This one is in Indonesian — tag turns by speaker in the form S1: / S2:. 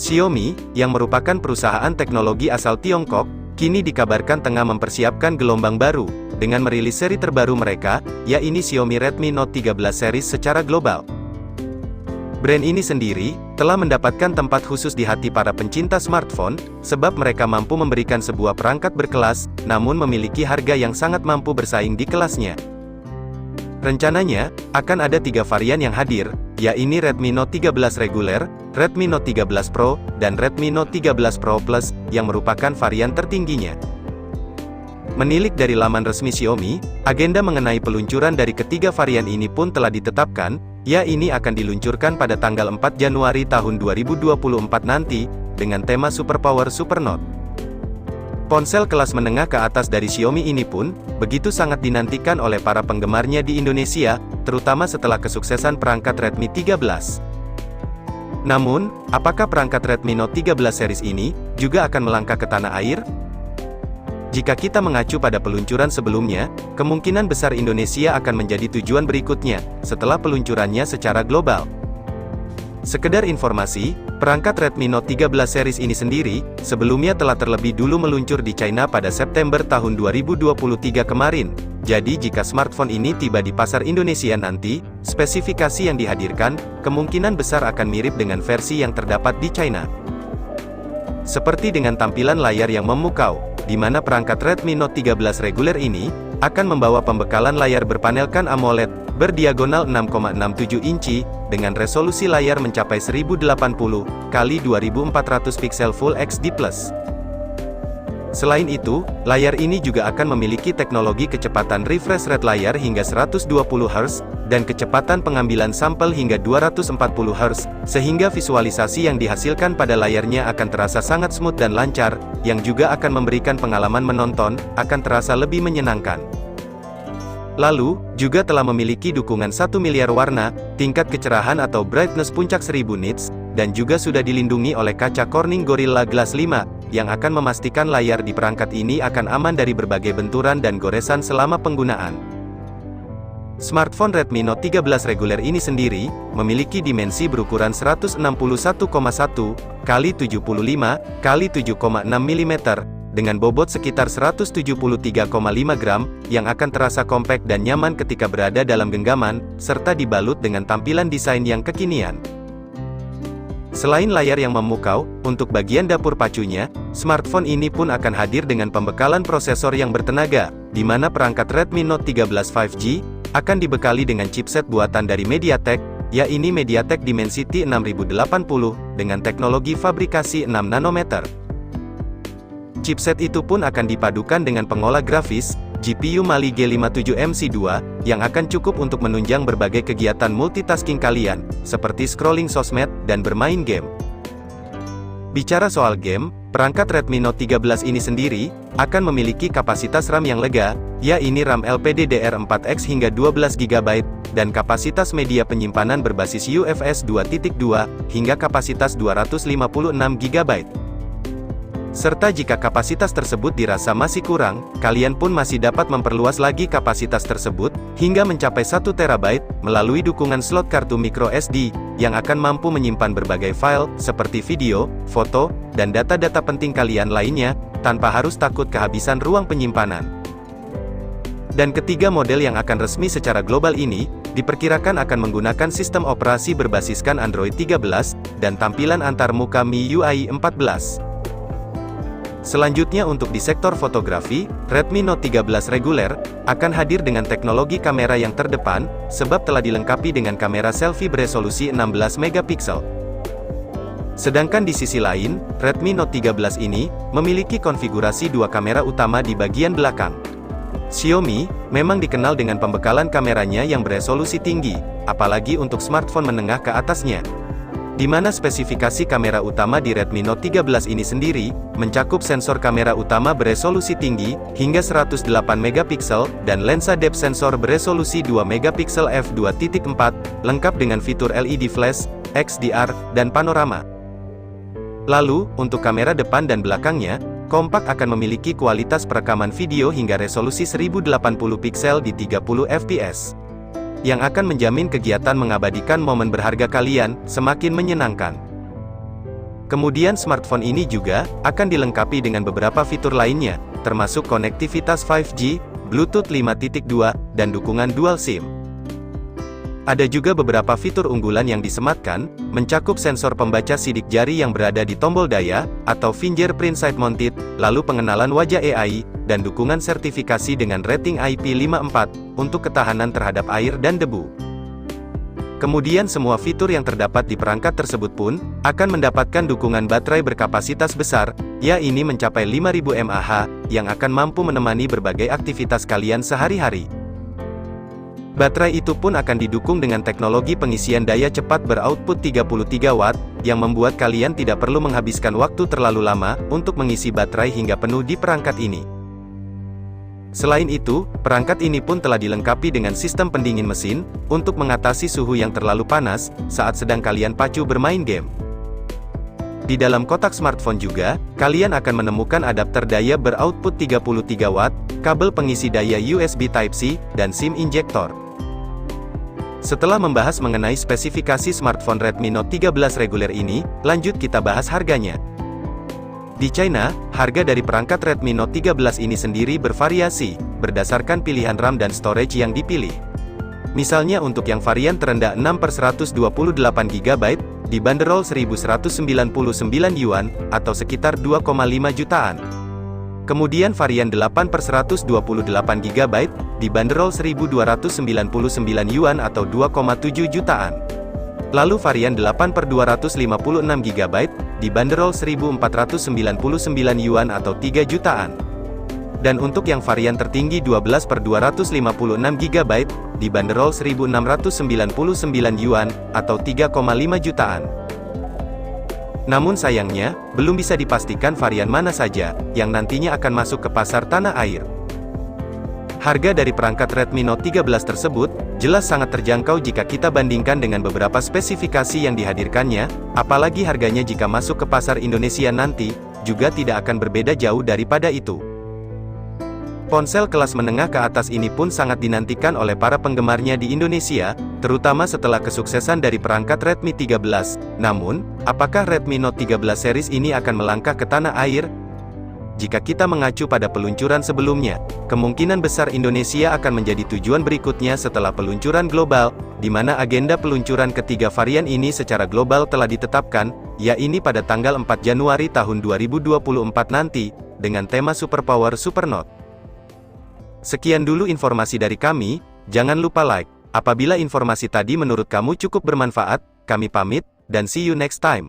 S1: Xiaomi, yang merupakan perusahaan teknologi asal Tiongkok, kini dikabarkan tengah mempersiapkan gelombang baru, dengan merilis seri terbaru mereka, yaitu Xiaomi Redmi Note 13 series secara global. Brand ini sendiri, telah mendapatkan tempat khusus di hati para pencinta smartphone, sebab mereka mampu memberikan sebuah perangkat berkelas, namun memiliki harga yang sangat mampu bersaing di kelasnya. Rencananya, akan ada 3 varian yang hadir, yaitu Redmi Note 13 reguler, Redmi Note 13 Pro, dan Redmi Note 13 Pro Plus, yang merupakan varian tertingginya. Menilik dari laman resmi Xiaomi, agenda mengenai peluncuran dari ketiga varian ini pun telah ditetapkan, yaitu akan diluncurkan pada tanggal 4 Januari tahun 2024 nanti, dengan tema Superpower Supernote. Ponsel kelas menengah ke atas dari Xiaomi ini pun, begitu sangat dinantikan oleh para penggemarnya di Indonesia, terutama setelah kesuksesan perangkat Redmi 13. Namun, apakah perangkat Redmi Note 13 series ini, juga akan melangkah ke tanah air? Jika kita mengacu pada peluncuran sebelumnya, kemungkinan besar Indonesia akan menjadi tujuan berikutnya, setelah peluncurannya secara global. Sekedar informasi, perangkat Redmi Note 13 series ini sendiri, sebelumnya telah terlebih dulu meluncur di China pada September tahun 2023 kemarin. Jadi jika smartphone ini tiba di pasar Indonesia nanti, spesifikasi yang dihadirkan, kemungkinan besar akan mirip dengan versi yang terdapat di China. Seperti dengan tampilan layar yang memukau, di mana perangkat Redmi Note 13 reguler ini, akan membawa pembekalan layar berpanelkan AMOLED, berdiagonal 6,67 inci, dengan resolusi layar mencapai 1080 x 2400 pixel Full HD+. Selain itu, layar ini juga akan memiliki teknologi kecepatan refresh rate layar hingga 120 Hz, dan kecepatan pengambilan sampel hingga 240 Hz, sehingga visualisasi yang dihasilkan pada layarnya akan terasa sangat smooth dan lancar, yang juga akan memberikan pengalaman menonton, akan terasa lebih menyenangkan. Lalu, juga telah memiliki dukungan 1 miliar warna, tingkat kecerahan atau brightness puncak 1000 nits, dan juga sudah dilindungi oleh kaca Corning Gorilla Glass 5, yang akan memastikan layar di perangkat ini akan aman dari berbagai benturan dan goresan selama penggunaan. Smartphone Redmi Note 13 reguler ini sendiri, memiliki dimensi berukuran 161,1 x 75 x 7,6 mm, dengan bobot sekitar 173,5 gram, yang akan terasa kompak dan nyaman ketika berada dalam genggaman, serta dibalut dengan tampilan desain yang kekinian. Selain layar yang memukau, untuk bagian dapur pacunya, smartphone ini pun akan hadir dengan pembekalan prosesor yang bertenaga, di mana perangkat Redmi Note 13 5G, akan dibekali dengan chipset buatan dari MediaTek, yaitu MediaTek Dimensity 6080, dengan teknologi fabrikasi 6 nanometer. Chipset itu pun akan dipadukan dengan pengolah grafis, GPU Mali G57MC2, yang akan cukup untuk menunjang berbagai kegiatan multitasking kalian, seperti scrolling sosmed, dan bermain game. Bicara soal game, perangkat Redmi Note 13 ini sendiri, akan memiliki kapasitas RAM yang lega, yaitu RAM LPDDR4X hingga 12 GB, dan kapasitas media penyimpanan berbasis UFS 2.2, hingga kapasitas 256 GB. Serta jika kapasitas tersebut dirasa masih kurang, kalian pun masih dapat memperluas lagi kapasitas tersebut, hingga mencapai 1 TB, melalui dukungan slot kartu microSD, yang akan mampu menyimpan berbagai file, seperti video, foto, dan data-data penting kalian lainnya, tanpa harus takut kehabisan ruang penyimpanan. Dan ketiga model yang akan resmi secara global ini, diperkirakan akan menggunakan sistem operasi berbasiskan Android 13, dan tampilan antarmuka MIUI 14. Selanjutnya untuk di sektor fotografi, Redmi Note 13 reguler, akan hadir dengan teknologi kamera yang terdepan, sebab telah dilengkapi dengan kamera selfie beresolusi 16 megapiksel. Sedangkan di sisi lain, Redmi Note 13 ini, memiliki konfigurasi 2 kamera utama di bagian belakang. Xiaomi, memang dikenal dengan pembekalan kameranya yang beresolusi tinggi, apalagi untuk smartphone menengah ke atasnya. Di mana spesifikasi kamera utama di Redmi Note 13 ini sendiri, mencakup sensor kamera utama beresolusi tinggi, hingga 108 megapiksel, dan lensa depth sensor beresolusi 2 megapiksel f2.4, lengkap dengan fitur LED flash, XDR, dan panorama. Lalu, untuk kamera depan dan belakangnya, kompak akan memiliki kualitas perekaman video hingga resolusi 1080 piksel di 30 fps. Yang akan menjamin kegiatan mengabadikan momen berharga kalian, semakin menyenangkan. Kemudian smartphone ini juga akan dilengkapi dengan beberapa fitur lainnya, termasuk konektivitas 5G, Bluetooth 5.2, dan dukungan dual SIM. Ada juga beberapa fitur unggulan yang disematkan, mencakup sensor pembaca sidik jari yang berada di tombol daya, atau fingerprint side mounted, lalu pengenalan wajah AI, dan dukungan sertifikasi dengan rating IP54, untuk ketahanan terhadap air dan debu. Kemudian semua fitur yang terdapat di perangkat tersebut pun, akan mendapatkan dukungan baterai berkapasitas besar, yaitu mencapai 5000 mAh, yang akan mampu menemani berbagai aktivitas kalian sehari-hari. Baterai itu pun akan didukung dengan teknologi pengisian daya cepat beroutput 33 Watt, yang membuat kalian tidak perlu menghabiskan waktu terlalu lama, untuk mengisi baterai hingga penuh di perangkat ini. Selain itu, perangkat ini pun telah dilengkapi dengan sistem pendingin mesin, untuk mengatasi suhu yang terlalu panas, saat sedang kalian pacu bermain game. Di dalam kotak smartphone juga, kalian akan menemukan adapter daya beroutput 33 Watt, kabel pengisi daya USB Type-C, dan SIM injektor. Setelah membahas mengenai spesifikasi smartphone Redmi Note 13 reguler ini, lanjut kita bahas harganya. Di China, harga dari perangkat Redmi Note 13 ini sendiri bervariasi, berdasarkan pilihan RAM dan storage yang dipilih. Misalnya untuk yang varian terendah 6/128 GB, dibanderol 1.199 yuan, atau sekitar 2,5 jutaan. Kemudian varian 8/128 GB, dibanderol 1.299 yuan atau 2,7 jutaan. Lalu varian 8/256 GB, dibanderol 1.499 yuan atau 3 jutaan. Dan untuk yang varian tertinggi 12/256 GB, dibanderol 1.699 yuan atau 3,5 jutaan. Namun sayangnya, belum bisa dipastikan varian mana saja yang nantinya akan masuk ke pasar tanah air. Harga dari perangkat Redmi Note 13 tersebut jelas sangat terjangkau jika kita bandingkan dengan beberapa spesifikasi yang dihadirkannya, apalagi harganya jika masuk ke pasar Indonesia nanti, juga tidak akan berbeda jauh daripada itu. Ponsel kelas menengah ke atas ini pun sangat dinantikan oleh para penggemarnya di Indonesia, terutama setelah kesuksesan dari perangkat Redmi 13. Namun, apakah Redmi Note 13 series ini akan melangkah ke tanah air? Jika kita mengacu pada peluncuran sebelumnya, kemungkinan besar Indonesia akan menjadi tujuan berikutnya setelah peluncuran global, di mana agenda peluncuran ketiga varian ini secara global telah ditetapkan, yaitu pada tanggal 4 Januari tahun 2024 nanti, dengan tema Superpower Supernote. Sekian dulu informasi dari kami, jangan lupa like. Apabila informasi tadi menurut kamu cukup bermanfaat, kami pamit, dan see you next time.